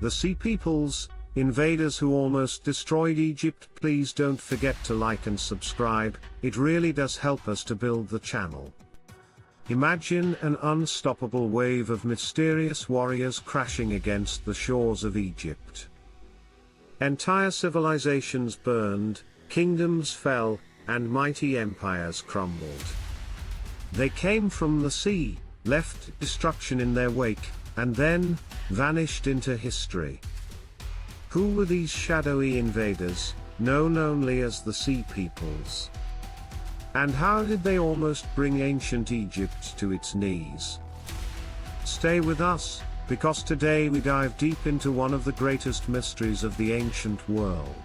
the Sea Peoples, invaders who almost destroyed Egypt. Please don't forget to like and subscribe, it really does help us to build the channel. Imagine an unstoppable wave of mysterious warriors crashing against the shores of Egypt. Entire civilizations burned, kingdoms fell, and mighty empires crumbled. They came from the sea, left destruction in their wake, and then vanished into history. Who were these shadowy invaders, known only as the Sea Peoples? And how did they almost bring ancient Egypt to its knees? Stay with us, because today we dive deep into one of the greatest mysteries of the ancient world.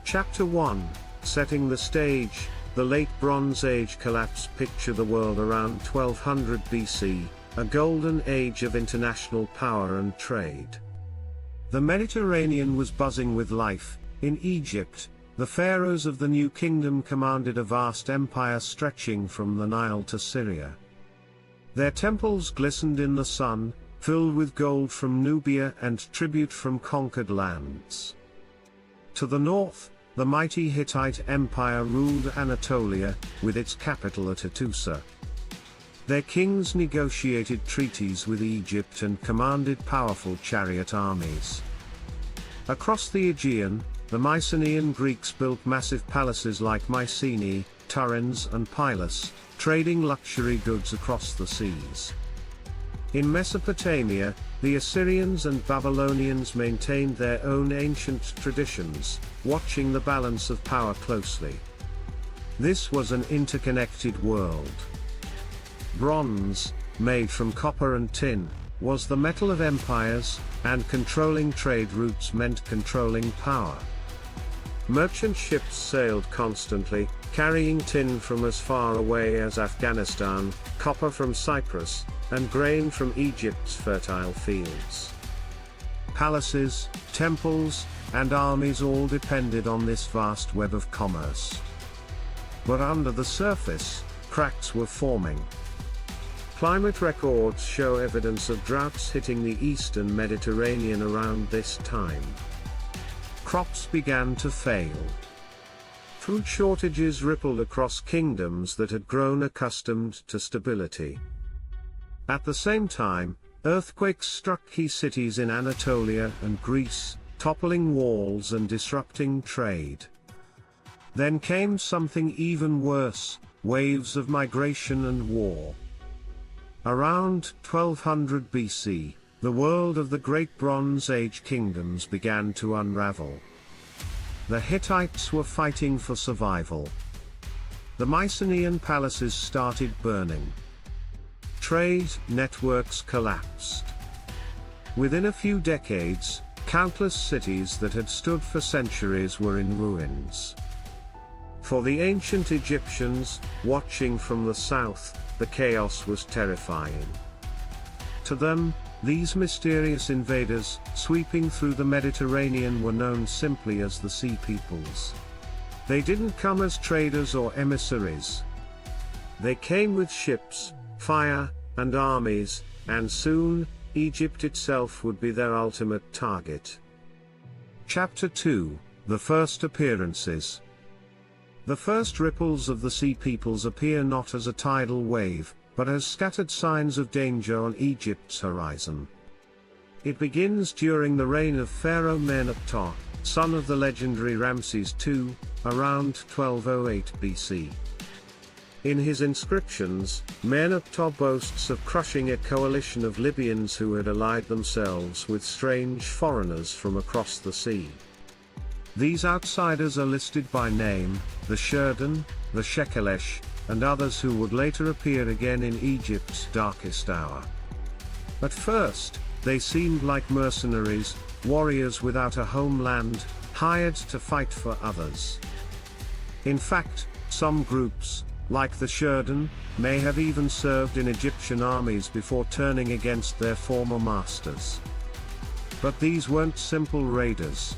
Chapter 1, Setting the Stage, the Late Bronze Age Collapse. Picture the world around 1200 BC, a golden age of international power and trade. The Mediterranean was buzzing with life. In Egypt, the pharaohs of the New Kingdom commanded a vast empire stretching from the Nile to Syria. Their temples glistened in the sun, filled with gold from Nubia and tribute from conquered lands. To the north, the mighty Hittite Empire ruled Anatolia, with its capital at Hattusa. Their kings negotiated treaties with Egypt and commanded powerful chariot armies. Across the Aegean, the Mycenaean Greeks built massive palaces like Mycenae, Tiryns and Pylos, trading luxury goods across the seas. In Mesopotamia, the Assyrians and Babylonians maintained their own ancient traditions, watching the balance of power closely. This was an interconnected world. Bronze, made from copper and tin, was the metal of empires, and controlling trade routes meant controlling power. Merchant ships sailed constantly, carrying tin from as far away as Afghanistan, copper from Cyprus, and grain from Egypt's fertile fields. Palaces, temples, and armies all depended on this vast web of commerce. But under the surface, cracks were forming. Climate records show evidence of droughts hitting the eastern Mediterranean around this time. Crops began to fail. Food shortages rippled across kingdoms that had grown accustomed to stability. At the same time, earthquakes struck key cities in Anatolia and Greece, toppling walls and disrupting trade. Then came something even worse, waves of migration and war. Around 1200 BC, the world of the Great Bronze Age kingdoms began to unravel. The Hittites were fighting for survival. The Mycenaean palaces started burning. Trade networks collapsed. Within a few decades, countless cities that had stood for centuries were in ruins. For the ancient Egyptians, watching from the south, the chaos was terrifying. To them, these mysterious invaders, sweeping through the Mediterranean, were known simply as the Sea Peoples. They didn't come as traders or emissaries. They came with ships, fire, and armies, and soon, Egypt itself would be their ultimate target. Chapter 2, The First Appearances. The first ripples of the Sea Peoples appear not as a tidal wave, but as scattered signs of danger on Egypt's horizon. It begins during the reign of Pharaoh Meneptah, son of the legendary Ramses II, around 1208 BC. In his inscriptions, Meneptah boasts of crushing a coalition of Libyans who had allied themselves with strange foreigners from across the sea. These outsiders are listed by name, the Shurdan, the Shekelesh, and others who would later appear again in Egypt's darkest hour. At first, they seemed like mercenaries, warriors without a homeland, hired to fight for others. In fact, some groups, like the Shurdan, may have even served in Egyptian armies before turning against their former masters. But these weren't simple raiders.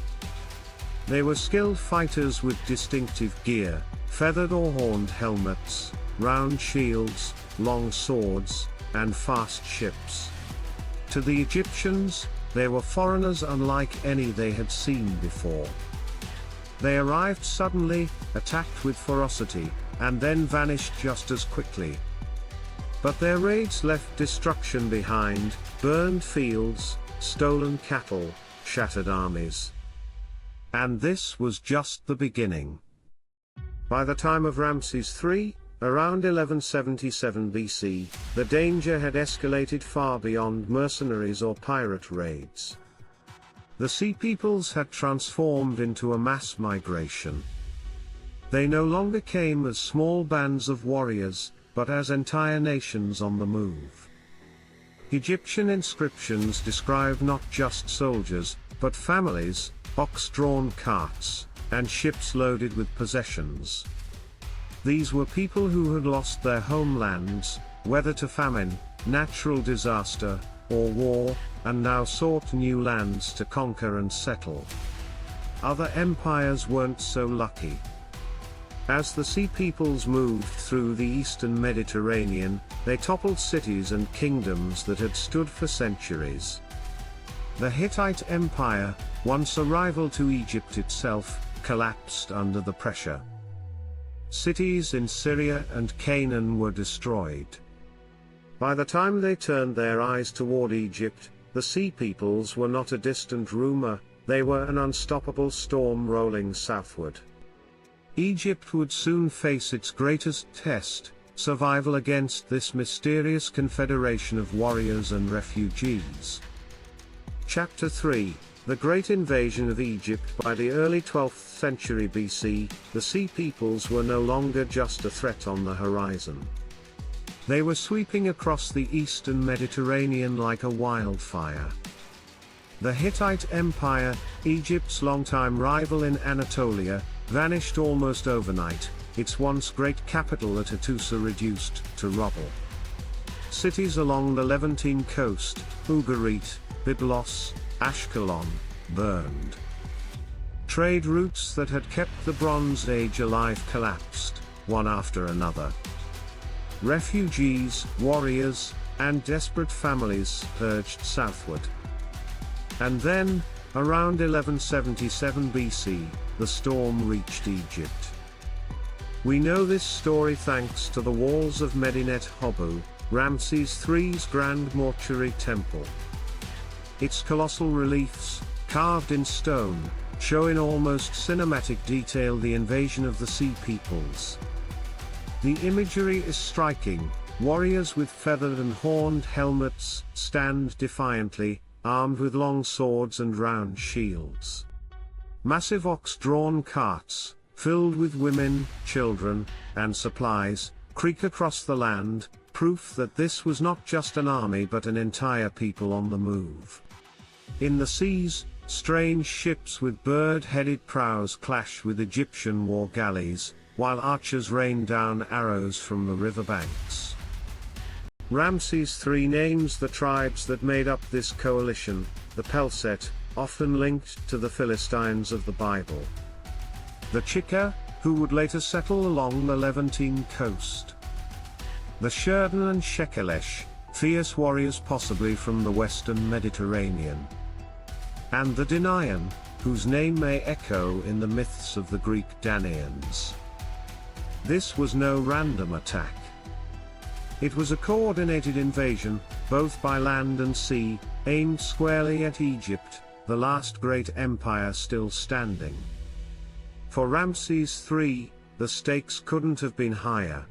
They were skilled fighters with distinctive gear, feathered or horned helmets, round shields, long swords, and fast ships. To the Egyptians, They were foreigners unlike any they had seen before. They arrived suddenly, attacked with ferocity, and then vanished just as quickly. But their raids left destruction behind, burned fields, stolen cattle, shattered armies. And this was just the beginning. By the time of Ramses III, around 1177 BC, the danger had escalated far beyond mercenaries or pirate raids. The Sea Peoples had transformed into a mass migration. They no longer came as small bands of warriors, but as entire nations on the move. Egyptian inscriptions describe not just soldiers, but families, ox-drawn carts, and ships loaded with possessions. These were people who had lost their homelands, whether to famine, natural disaster, or war, and now sought new lands to conquer and settle. Other empires weren't so lucky. As the Sea Peoples moved through the eastern Mediterranean, they toppled cities and kingdoms that had stood for centuries. The Hittite Empire, once a rival to Egypt itself, collapsed under the pressure. Cities in Syria and Canaan were destroyed. By the time they turned their eyes toward Egypt, the Sea Peoples were not a distant rumor, they were an unstoppable storm rolling southward. Egypt would soon face its greatest test, survival against this mysterious confederation of warriors and refugees. Chapter 3: The Great Invasion of Egypt. By the early 12th century BC, the Sea Peoples were no longer just a threat on the horizon. They were sweeping across the eastern Mediterranean like a wildfire. The Hittite Empire, Egypt's longtime rival in Anatolia, vanished almost overnight, its once great capital at Hattusa reduced to rubble. Cities along the Levantine coast, Ugarit, Byblos, Ashkelon, burned. Trade routes that had kept the Bronze Age alive collapsed, one after another. Refugees, warriors, and desperate families surged southward. And then, around 1177 BC, the storm reached Egypt. We know this story thanks to the walls of Medinet Habu, Ramses III's grand mortuary temple. Its colossal reliefs, carved in stone, show in almost cinematic detail the invasion of the Sea Peoples. The imagery is striking. Warriors with feathered and horned helmets stand defiantly, armed with long swords and round shields. Massive ox-drawn carts, filled with women, children, and supplies, creak across the land, proof that this was not just an army but an entire people on the move. In the seas, strange ships with bird-headed prows clash with Egyptian war galleys, while archers rain down arrows from the riverbanks. Ramses III names the tribes that made up this coalition, the Pelset, often linked to the Philistines of the Bible. The Chika, who would later settle along the Levantine coast. The Sherdan and Shekelesh, fierce warriors possibly from the western Mediterranean. And the Danaan, whose name may echo in the myths of the Greek Danaans. This was no random attack. It was a coordinated invasion, both by land and sea, aimed squarely at Egypt, the last great empire still standing. For Ramses III, the stakes couldn't have been higher.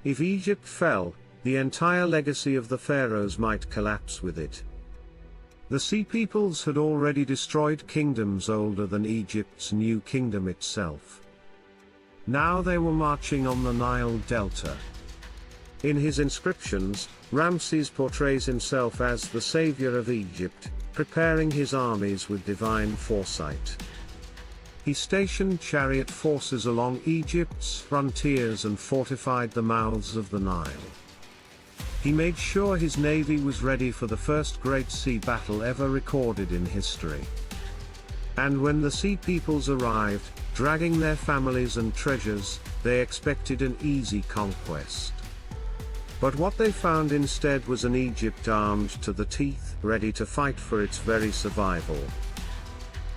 If Egypt fell, the entire legacy of the pharaohs might collapse with it. The Sea Peoples had already destroyed kingdoms older than Egypt's new kingdom itself. Now they were marching on the Nile Delta. In his inscriptions, Ramses portrays himself as the savior of Egypt, preparing his armies with divine foresight. He stationed chariot forces along Egypt's frontiers and fortified the mouths of the Nile. He made sure his navy was ready for the first great sea battle ever recorded in history. And when the Sea Peoples arrived, dragging their families and treasures, they expected an easy conquest. But what they found instead was an Egypt armed to the teeth, ready to fight for its very survival.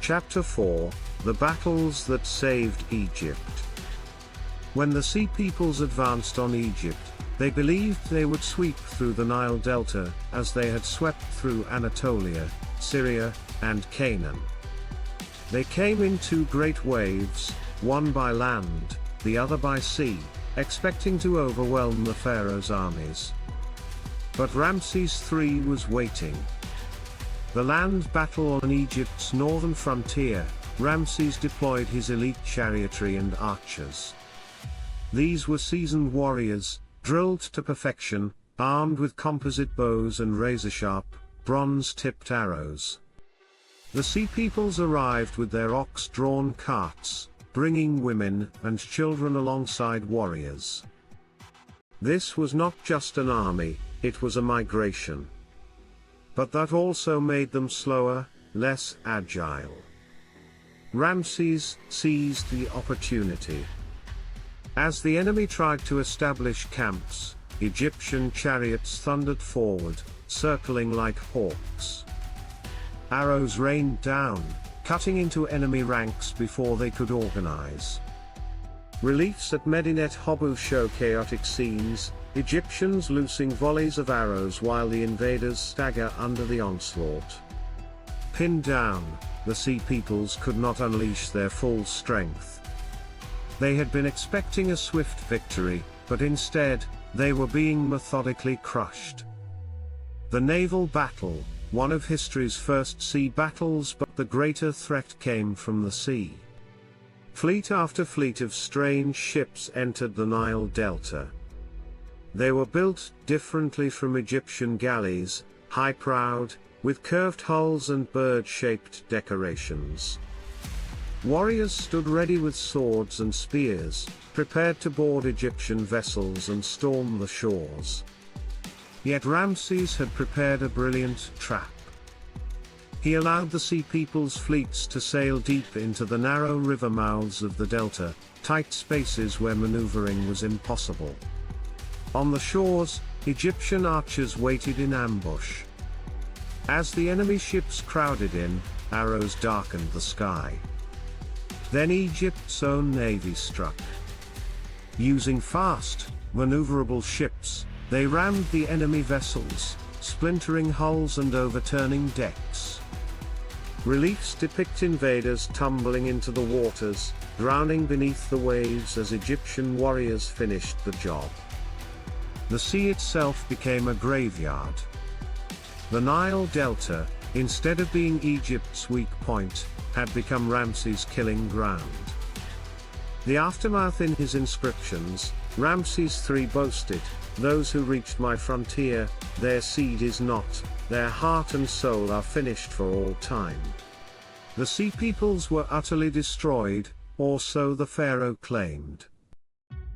Chapter 4: The Battles That Saved Egypt. When the Sea Peoples advanced on Egypt, they believed they would sweep through the Nile Delta, as they had swept through Anatolia, Syria, and Canaan. They came in two great waves, one by land, the other by sea, expecting to overwhelm the pharaoh's armies. But Ramses III was waiting. The land battle on Egypt's northern frontier, Ramses deployed his elite chariotry and archers. These were seasoned warriors, drilled to perfection, armed with composite bows and razor-sharp, bronze-tipped arrows. The Sea Peoples arrived with their ox-drawn carts, bringing women and children alongside warriors. This was not just an army, it was a migration. But that also made them slower, less agile. Ramses seized the opportunity. As the enemy tried to establish camps, Egyptian chariots thundered forward, circling like hawks. Arrows rained down, cutting into enemy ranks before they could organize. Reliefs at Medinet Habu show chaotic scenes, Egyptians loosing volleys of arrows while the invaders stagger under the onslaught. Pinned down, the Sea Peoples could not unleash their full strength. They had been expecting a swift victory, but instead, they were being methodically crushed. The naval battle, one of history's first sea battles, but the greater threat came from the sea. Fleet after fleet of strange ships entered the Nile Delta. They were built differently from Egyptian galleys, high-prowed, with curved hulls and bird-shaped decorations. Warriors stood ready with swords and spears, prepared to board Egyptian vessels and storm the shores. Yet Ramses had prepared a brilliant trap. He allowed the Sea Peoples' fleets to sail deep into the narrow river mouths of the delta, tight spaces where maneuvering was impossible. On the shores, Egyptian archers waited in ambush. As the enemy ships crowded in, arrows darkened the sky. Then Egypt's own navy struck. Using fast, maneuverable ships, they rammed the enemy vessels, splintering hulls and overturning decks. Reliefs depict invaders tumbling into the waters, drowning beneath the waves as Egyptian warriors finished the job. The sea itself became a graveyard. The Nile Delta, instead of being Egypt's weak point, had become Ramses' killing ground. The aftermath in his inscriptions, Ramses III boasted, "Those who reached my frontier, their seed is not, their heart and soul are finished for all time." The Sea Peoples were utterly destroyed, or so the pharaoh claimed.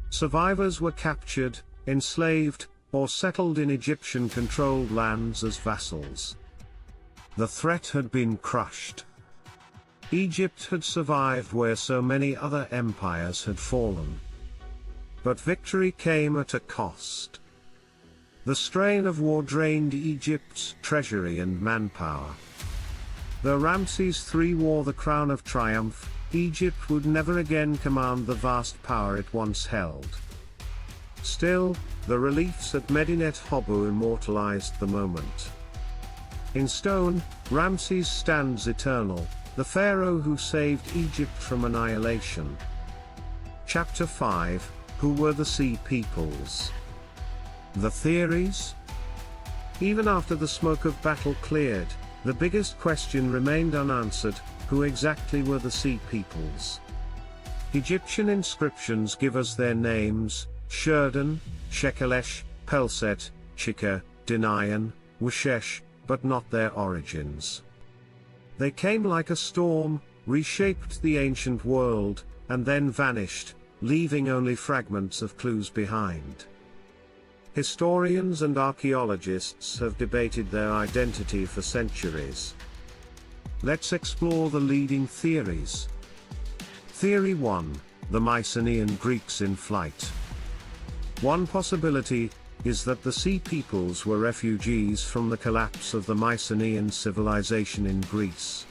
Survivors were captured, enslaved, or settled in Egyptian-controlled lands as vassals. The threat had been crushed. Egypt had survived where so many other empires had fallen. But victory came at a cost. The strain of war drained Egypt's treasury and manpower. Though Ramses III wore the crown of triumph, Egypt would never again command the vast power it once held. Still, the reliefs at Medinet Habu immortalized the moment. In stone, Ramses stands eternal, the pharaoh who saved Egypt from annihilation. Chapter 5: Who were the Sea Peoples? The theories? Even after the smoke of battle cleared, the biggest question remained unanswered: who exactly were the Sea Peoples? Egyptian inscriptions give us their names: Shurdan, Shekelesh, Pelset, Chika, Dinayan, Washesh, but not their origins. They came like a storm, reshaped the ancient world, and then vanished, leaving only fragments of clues behind. Historians and archaeologists have debated their identity for centuries. Let's explore the leading theories. Theory 1: the Mycenaean Greeks in flight. One possibility: is that the Sea Peoples were refugees from the collapse of the Mycenaean civilization in Greece.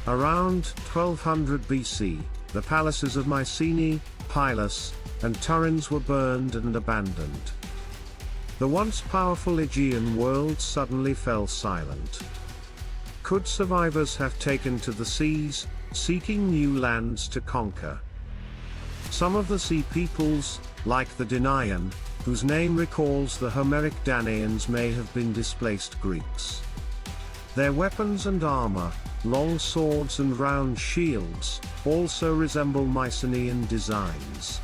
Around 1200 BC, the palaces of Mycenae, Pylos, and Turins were burned and abandoned. The once powerful Aegean world suddenly fell silent. Could survivors have taken to the seas, seeking new lands to conquer? Some of the Sea Peoples, like the Danaan, whose name recalls the Homeric Danaans, may have been displaced Greeks. Their weapons and armor, long swords and round shields, also resemble Mycenaean designs.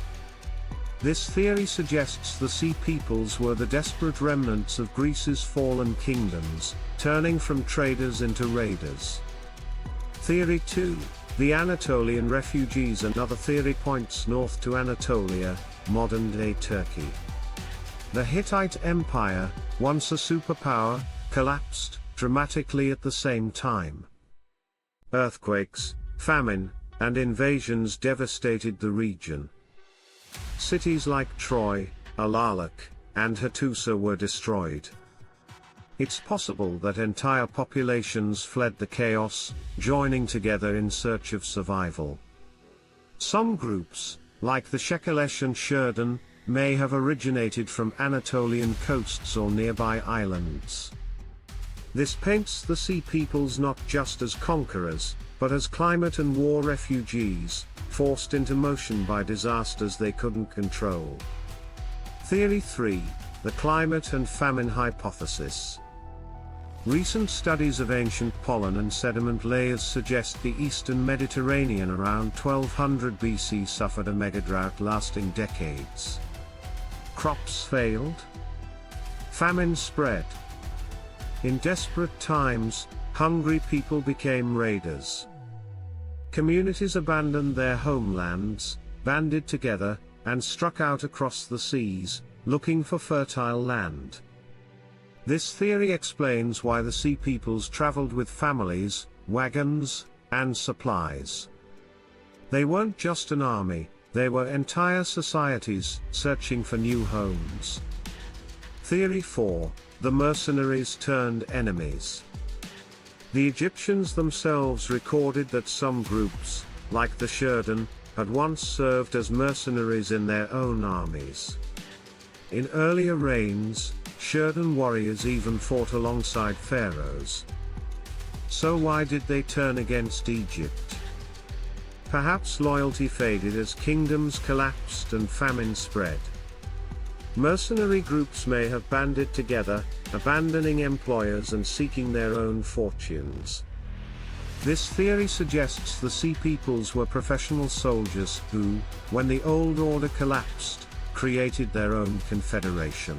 This theory suggests the Sea Peoples were the desperate remnants of Greece's fallen kingdoms, turning from traders into raiders. Theory 2. The Anatolian refugees. Another theory points north to Anatolia, modern-day Turkey. The Hittite Empire, once a superpower, collapsed dramatically at the same time. Earthquakes, famine, and invasions devastated the region. Cities like Troy, Alalak, and Hattusa were destroyed. It's possible that entire populations fled the chaos, joining together in search of survival. Some groups, like the Shekelesh and Sherdan, may have originated from Anatolian coasts or nearby islands. This paints the Sea Peoples not just as conquerors, but as climate and war refugees, forced into motion by disasters they couldn't control. Theory 3. The climate and famine hypothesis. Recent studies of ancient pollen and sediment layers suggest the eastern Mediterranean around 1200 BC suffered a megadrought lasting decades. Crops failed. Famine spread. In desperate times, hungry people became raiders. Communities abandoned their homelands, banded together, and struck out across the seas, looking for fertile land. This theory explains why the Sea Peoples traveled with families, wagons, and supplies. They weren't just an army, they were entire societies, searching for new homes. Theory 4. The mercenaries turned enemies. The Egyptians themselves recorded that some groups, like the Sherdan, had once served as mercenaries in their own armies. In earlier reigns, Sherdan warriors even fought alongside pharaohs. So why did they turn against Egypt? Perhaps loyalty faded as kingdoms collapsed and famine spread. Mercenary groups may have banded together, abandoning employers and seeking their own fortunes. This theory suggests the Sea Peoples were professional soldiers who, when the old order collapsed, created their own confederation.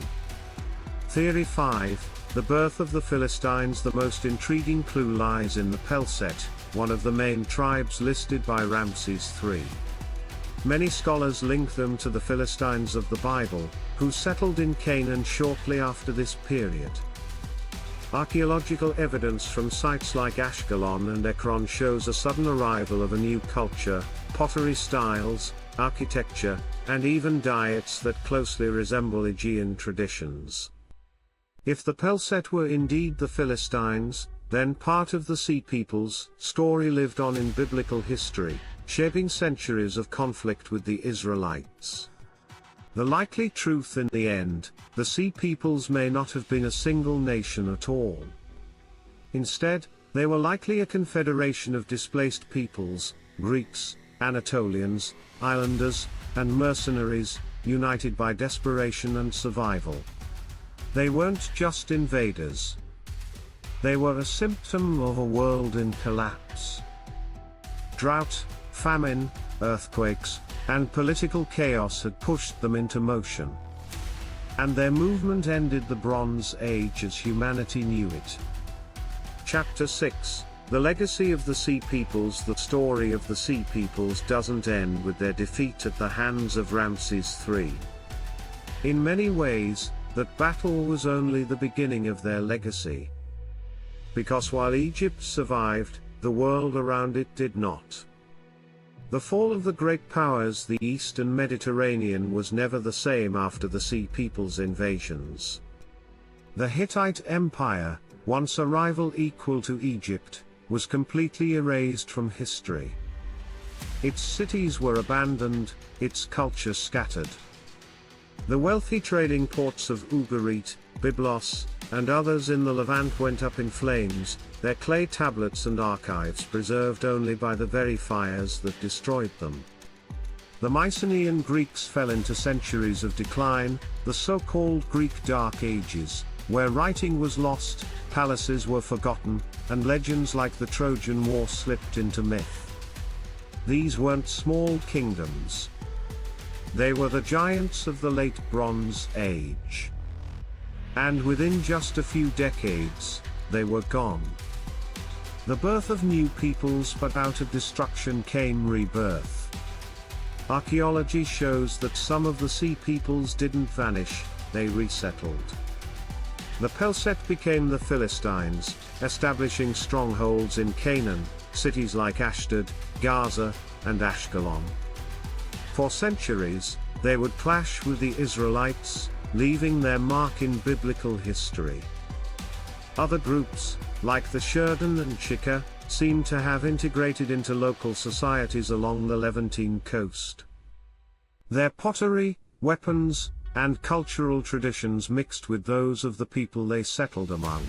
Theory 5. The birth of the Philistines. The most intriguing clue lies in the Pelset, one of the main tribes listed by Ramses III. Many scholars link them to the Philistines of the Bible, who settled in Canaan shortly after this period. Archaeological evidence from sites like Ashkelon and Ekron shows a sudden arrival of a new culture, pottery styles, architecture, and even diets that closely resemble Aegean traditions. If the Pelset were indeed the Philistines, then part of the Sea Peoples' story lived on in biblical history, shaping centuries of conflict with the Israelites. The likely truth in the end, the Sea Peoples may not have been a single nation at all. Instead, they were likely a confederation of displaced peoples, Greeks, Anatolians, islanders, and mercenaries, united by desperation and survival. They weren't just invaders. They were a symptom of a world in collapse. Drought, famine, earthquakes, and political chaos had pushed them into motion. And their movement ended the Bronze Age as humanity knew it. Chapter 6. The Legacy of the Sea Peoples. The story of the Sea Peoples doesn't end with their defeat at the hands of Ramses III. In many ways, that battle was only the beginning of their legacy. Because while Egypt survived, the world around it did not. The fall of the great powers, the Eastern Mediterranean, was never the same after the Sea Peoples' invasions. The Hittite Empire, once a rival equal to Egypt, was completely erased from history. Its cities were abandoned, its culture scattered. The wealthy trading ports of Ugarit, Byblos, and others in the Levant went up in flames, their clay tablets and archives preserved only by the very fires that destroyed them. The Mycenaean Greeks fell into centuries of decline, the so-called Greek Dark Ages, where writing was lost, palaces were forgotten, and legends like the Trojan War slipped into myth. These weren't small kingdoms. They were the giants of the Late Bronze Age. And within just a few decades, they were gone. The birth of new peoples, but out of destruction came rebirth. Archaeology shows that some of the Sea Peoples didn't vanish, they resettled. The Pelset became the Philistines, establishing strongholds in Canaan, cities like Ashdod, Gaza, and Ashkelon. For centuries, they would clash with the Israelites, leaving their mark in biblical history. Other groups, like the Shurdan and Chika, seem to have integrated into local societies along the Levantine coast. Their pottery, weapons, and cultural traditions mixed with those of the people they settled among.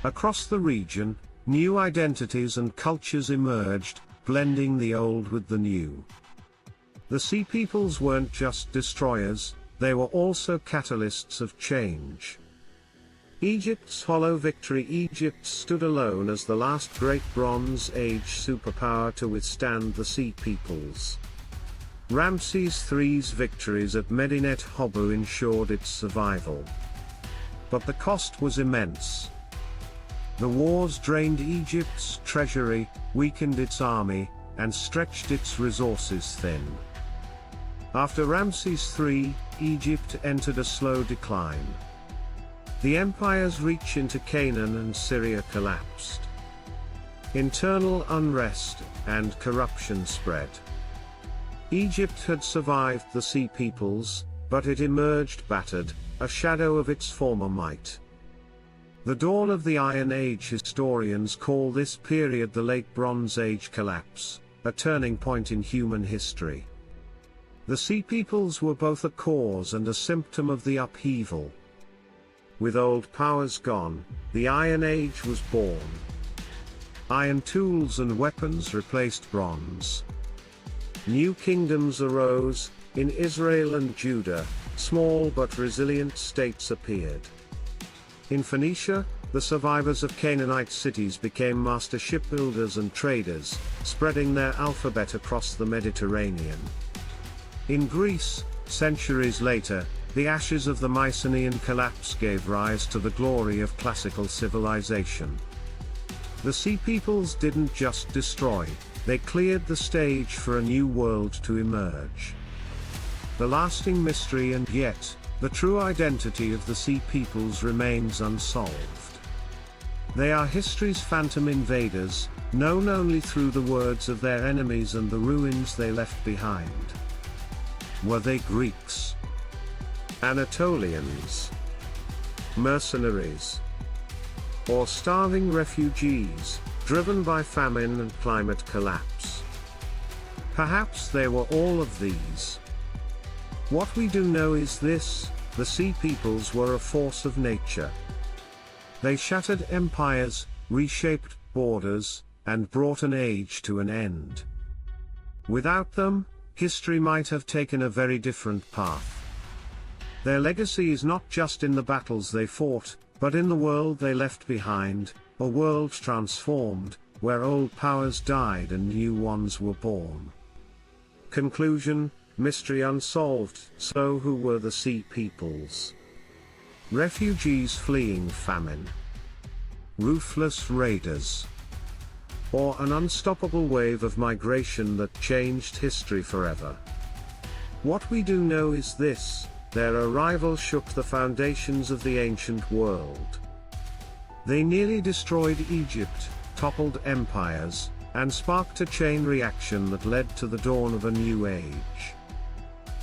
Across the region, new identities and cultures emerged, blending the old with the new. The Sea Peoples weren't just destroyers, they were also catalysts of change. Egypt's hollow victory. Egypt stood alone as the last great Bronze Age superpower to withstand the Sea Peoples. Ramses III's victories at Medinet Habu ensured its survival. But the cost was immense. The wars drained Egypt's treasury, weakened its army, and stretched its resources thin. After Ramses III, Egypt entered a slow decline. The empire's reach into Canaan and Syria collapsed. Internal unrest and corruption spread. Egypt had survived the Sea Peoples, but it emerged battered, a shadow of its former might. The dawn of the Iron Age. Historians call this period the Late Bronze Age collapse, a turning point in human history. The Sea Peoples were both a cause and a symptom of the upheaval. With old powers gone, the Iron Age was born. Iron tools and weapons replaced bronze. New kingdoms arose, in Israel and Judah, small but resilient states appeared. In Phoenicia, the survivors of Canaanite cities became master shipbuilders and traders, spreading their alphabet across the Mediterranean. In Greece, centuries later, the ashes of the Mycenaean collapse gave rise to the glory of classical civilization. The Sea Peoples didn't just destroy, they cleared the stage for a new world to emerge. The lasting mystery and yet, the true identity of the Sea Peoples remains unsolved. They are history's phantom invaders, known only through the words of their enemies and the ruins they left behind. Were they Greeks? Anatolians? Mercenaries? Or starving refugees, driven by famine and climate collapse? Perhaps they were all of these. What we do know is this: the Sea Peoples were a force of nature. They shattered empires, reshaped borders, and brought an age to an end. Without them, history might have taken a very different path. Their legacy is not just in the battles they fought, but in the world they left behind, a world transformed, where old powers died and new ones were born. Conclusion: mystery unsolved. So who were the Sea Peoples? Refugees fleeing famine? Ruthless raiders? Or an unstoppable wave of migration that changed history forever? What we do know is this: their arrival shook the foundations of the ancient world. They nearly destroyed Egypt, toppled empires, and sparked a chain reaction that led to the dawn of a new age.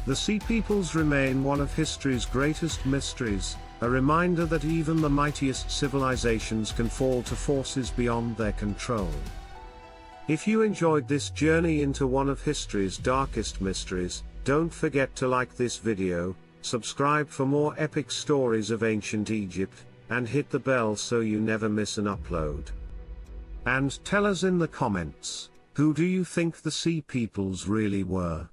The Sea Peoples remain one of history's greatest mysteries, a reminder that even the mightiest civilizations can fall to forces beyond their control. If you enjoyed this journey into one of history's darkest mysteries, don't forget to like this video, subscribe for more epic stories of ancient Egypt, and hit the bell so you never miss an upload. And tell us in the comments, who do you think the Sea Peoples really were?